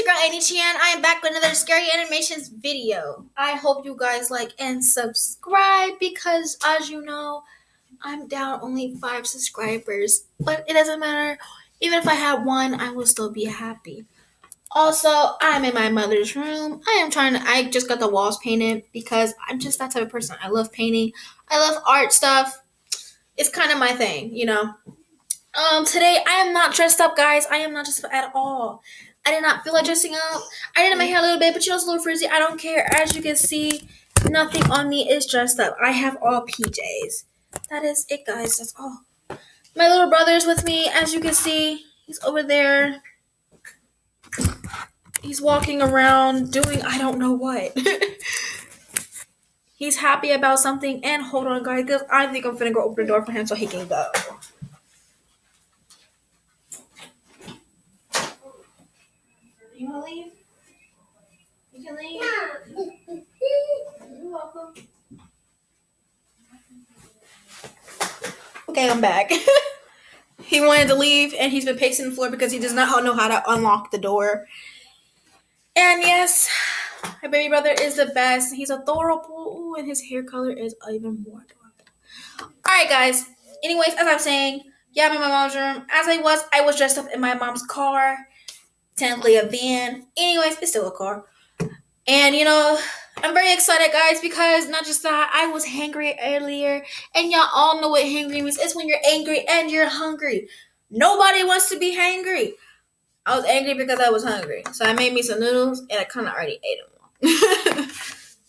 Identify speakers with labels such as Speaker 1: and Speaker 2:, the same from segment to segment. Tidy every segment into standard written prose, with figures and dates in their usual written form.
Speaker 1: your girl Annie Chan. I am back with another scary animations video. I hope you guys like and subscribe because, as you know, I'm down only 5 subscribers. But it doesn't matter. Even if I had one, I will still be happy. Also, I'm in my mother's room. I just got the walls painted because I'm just that type of person. I love painting. I love art stuff. It's kind of my thing, you know. Today I am not dressed up, guys. I am not dressed up at all. I did not feel like dressing up. I did my hair a little bit, but it's a little frizzy. I don't care. As you can see, nothing on me is dressed up. I have all PJs. That is it, guys. That's all. My little brother's with me. As you can see, he's over there. He's walking around doing I don't know what. He's happy about something. And hold on, guys, because I think I'm finna go open the door for him so he can go. You wanna leave? You can leave. You're welcome. Okay, I'm back. He wanted to leave and he's been pacing the floor because he does not know how to unlock the door. And yes, my baby brother is the best. He's adorable. Ooh, and his hair color is even more adorable. Alright, guys. Anyways, as I'm saying, yeah, I'm in my mom's room. As I was dressed up in my mom's car. Technically a van. Anyways, it's still a car. And you know, I'm very excited, guys, because not just that, I was hangry earlier, and y'all all know what hangry means. It's when you're angry and you're hungry. Nobody wants to be hangry. I was angry because I was hungry, so I made me some noodles, and I kind of already ate them.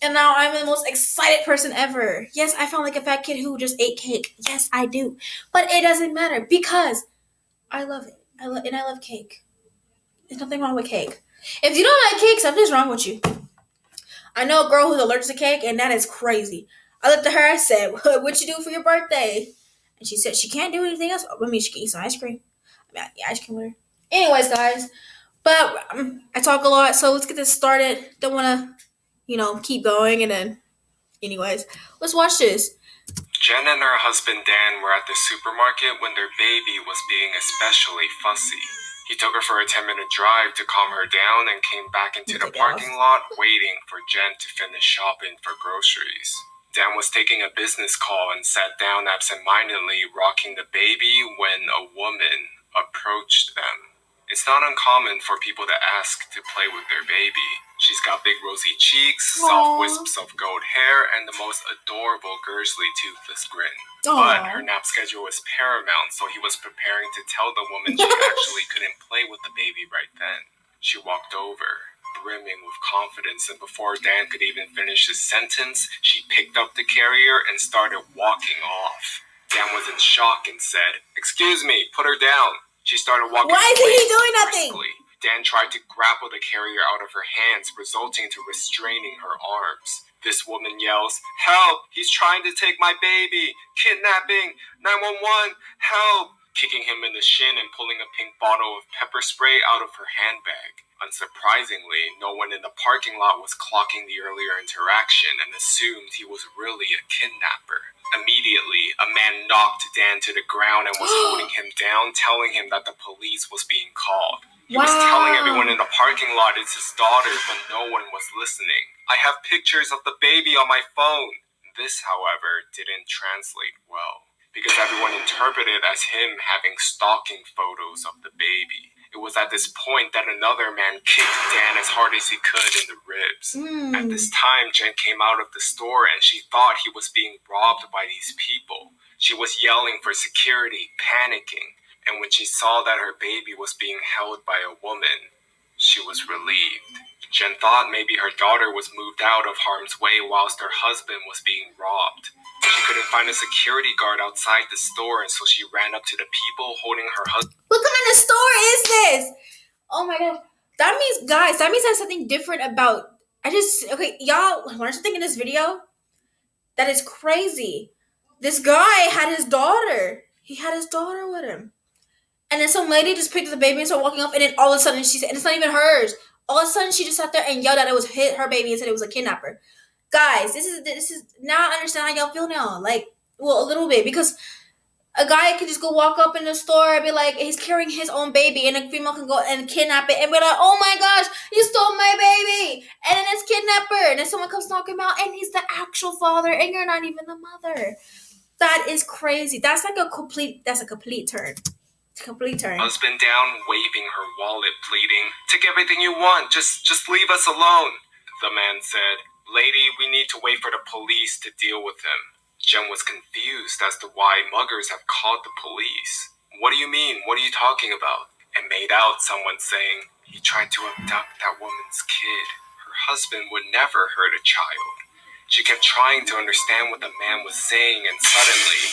Speaker 1: And now I'm the most excited person ever. Yes, I felt like a fat kid who just ate cake. Yes, I do, but it doesn't matter because I love it. I love cake. There's nothing wrong with cake. If you don't like cake, something's wrong with you. I know a girl who's allergic to cake, and that is crazy. I looked at her, I said, "What you do for your birthday?" And she said she can't do anything else. I mean, she can eat some ice cream. I mean, yeah, ice cream with her. Anyways, guys, but I talk a lot, so let's get this started. Don't want to, keep going, and then, anyways, let's watch this.
Speaker 2: Jen and her husband Dan were at the supermarket when their baby was being especially fussy. He took her for a 10-minute drive to calm her down and came back into the parking lot waiting for Jen to finish shopping for groceries. Dan was taking a business call and sat down absentmindedly rocking the baby when a woman approached them. It's not uncommon for people to ask to play with their baby. She's got big rosy cheeks, soft wisps of gold hair, and the most adorable grisly toothless grin. But her nap schedule was paramount, so he was preparing to tell the woman she actually couldn't play with the baby right then. She walked over, brimming with confidence, and before Dan could even finish his sentence, she picked up the carrier and started walking off. Dan was in shock and said, "Excuse me, put her down." She started walking away.
Speaker 1: Why isn't he doing nothing?
Speaker 2: Briskly. Dan tried to grapple the carrier out of her hands, resulting to restraining her arms. This woman yells, "Help! He's trying to take my baby! Kidnapping! 911! Help!" kicking him in the shin and pulling a pink bottle of pepper spray out of her handbag. Unsurprisingly, no one in the parking lot was clocking the earlier interaction and assumed he was really a kidnapper. Immediately, a man knocked Dan to the ground and was holding him down, telling him that the police was being called. He was telling everyone in the parking lot it's his daughter, but no one was listening. "I have pictures of the baby on my phone." This, however, didn't translate well, because everyone interpreted it as him having stalking photos of the baby. It was at this point that another man kicked Dan as hard as he could in the ribs. At this time, Jen came out of the store and she thought he was being robbed by these people. She was yelling for security, panicking, and when she saw that her baby was being held by a woman, she was relieved. Jen thought maybe her daughter was moved out of harm's way whilst her husband was being robbed. She couldn't find a security guard outside the store, and so she ran up to the people holding her husband.
Speaker 1: What kind of store is this? Oh my gosh. That means, guys, there's something different about... y'all learn something in this video? That is crazy. This guy had his daughter. He had his daughter with him. And then some lady just picked up the baby and started walking up, and then all of a sudden she said, and it's not even hers. All of a sudden she just sat there and yelled that it was her baby and said it was a kidnapper. Guys, this is now I understand how y'all feel now. Like, well, a little bit, because A guy could just go walk up in the store and be like, he's carrying his own baby, and a female can go and kidnap it and be like, oh my gosh, you stole my baby, and then it's kidnapper, and then someone comes knock him out, and he's the actual father, and you're not even the mother. That is crazy. That's a complete turn. Complete turn.
Speaker 2: Husband down, waving her wallet, pleading, "Take everything you want. Just leave us alone." The man said, "Lady, we need to wait for the police to deal with him." Jen was confused as to why muggers have called the police. "What do you mean? What are you talking about?" And made out someone saying, "He tried to abduct that woman's kid. Her husband would never hurt a child." She kept trying to understand what the man was saying, and suddenly,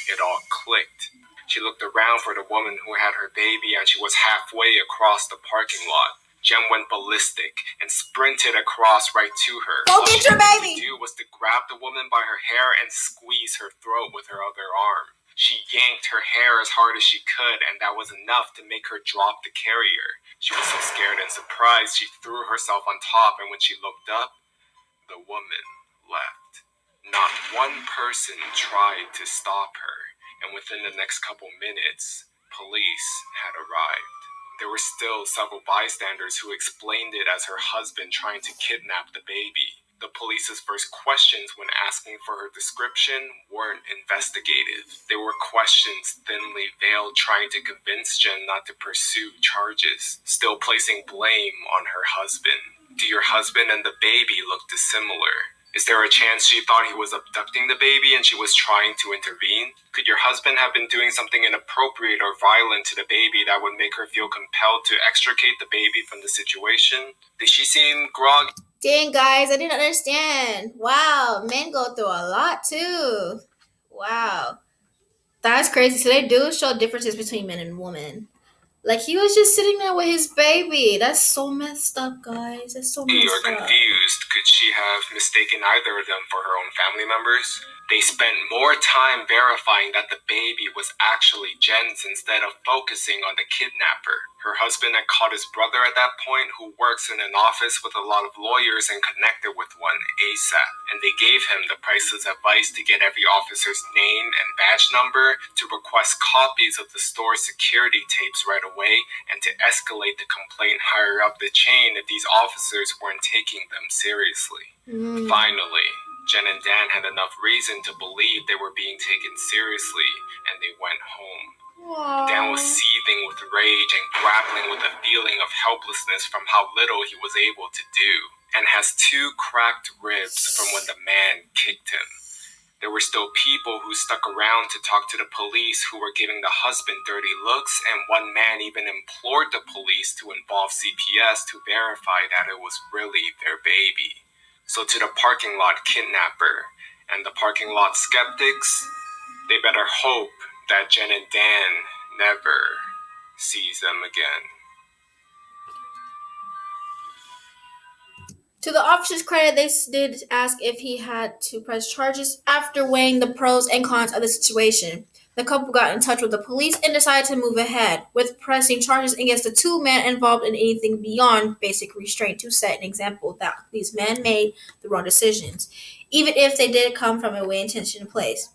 Speaker 2: it all clicked. She looked around for the woman who had her baby, and she was halfway across the parking lot. Jen went ballistic and sprinted across right to her.
Speaker 1: Go get your baby!
Speaker 2: All she wanted to do was to grab the woman by her hair and squeeze her throat with her other arm. She yanked her hair as hard as she could, and that was enough to make her drop the carrier. She was so scared and surprised, she threw herself on top, and when she looked up, the woman left. Not one person tried to stop her, and within the next couple minutes, police had arrived. There were still several bystanders who explained it as her husband trying to kidnap the baby. The police's first questions when asking for her description weren't investigative. They were questions thinly veiled, trying to convince Jen not to pursue charges, still placing blame on her husband. Do your husband and the baby look dissimilar? Is there a chance she thought he was abducting the baby and she was trying to intervene? Could your husband have been doing something inappropriate or violent to the baby that would make her feel compelled to extricate the baby from the situation? Did she seem groggy?
Speaker 1: Dang, guys, I didn't understand. Wow, men go through a lot too. Wow. That's crazy. So they do show differences between men and women. Like, he was just sitting there with his baby. That's so messed up, guys. That's so messed
Speaker 2: Or
Speaker 1: up.
Speaker 2: confused? Could she have mistaken either of them for her own family members? They spent more time verifying that the baby was actually Jen's instead of focusing on the kidnapper. Her husband had caught his brother at that point, who works in an office with a lot of lawyers, and connected with one ASAP. And they gave him the priceless advice to get every officer's name and badge number, to request copies of the store's security tapes right away, and to escalate the complaint higher up the chain if these officers weren't taking them seriously. Finally, Jen and Dan had enough reason to believe they were being taken seriously, and they went home.
Speaker 1: Aww.
Speaker 2: Dan was seething with rage and grappling with a feeling of helplessness from how little he was able to do, and has 2 cracked ribs from when the man kicked him. There were still people who stuck around to talk to the police, who were giving the husband dirty looks, and one man even implored the police to involve CPS to verify that it was really their baby. So to the parking lot kidnapper and the parking lot skeptics, they better hope that Jen and Dan never sees them again.
Speaker 1: To the officer's credit, they did ask if he had to press charges after weighing the pros and cons of the situation. The couple got in touch with the police and decided to move ahead with pressing charges against the 2 men involved in anything beyond basic restraint, to set an example that these men made the wrong decisions, even if they did come from a well-intentioned place.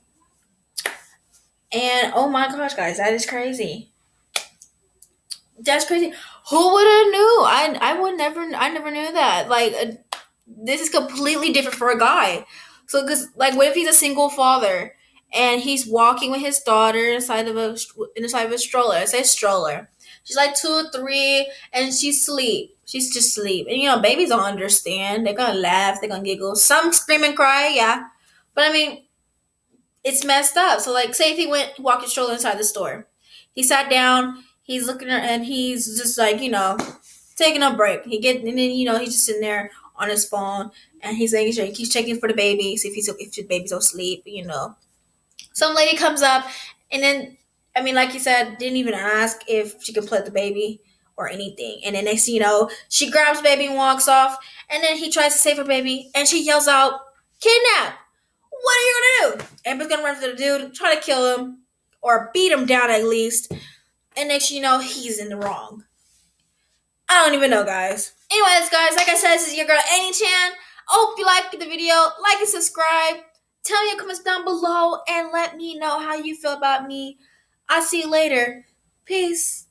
Speaker 1: And oh my gosh, guys, that is crazy. That's crazy. Who would have knew? I never knew that. Like, this is completely different for a guy. So, because like, what if he's a single father and he's walking with his daughter inside of a stroller? I say stroller. She's like 2 or 3, and she's asleep. She's just asleep, and babies don't understand. They're gonna laugh. They're gonna giggle. Some scream and cry, yeah. But I mean, it's messed up. So, like, say if he walked his stroller inside the store, he sat down. He's looking at, and he's just like, taking a break. And then he's just sitting there on his phone, and he's making sure he keeps checking for the baby, see if the baby's asleep. Some lady comes up, and then, I mean, like you said, didn't even ask if she could play with the baby or anything. And then next thing you know, she grabs baby and walks off, and then he tries to save her baby, and she yells out, "Kidnap! What are you gonna do?" Amber's gonna run for the dude, try to kill him, or beat him down at least. And next you know, he's in the wrong. I don't even know, guys. Anyways, guys, like I said, this is your girl Annie Chan. I hope you liked the video. Like and subscribe. Tell me in the comments down below and let me know how you feel about me. I'll see you later. Peace.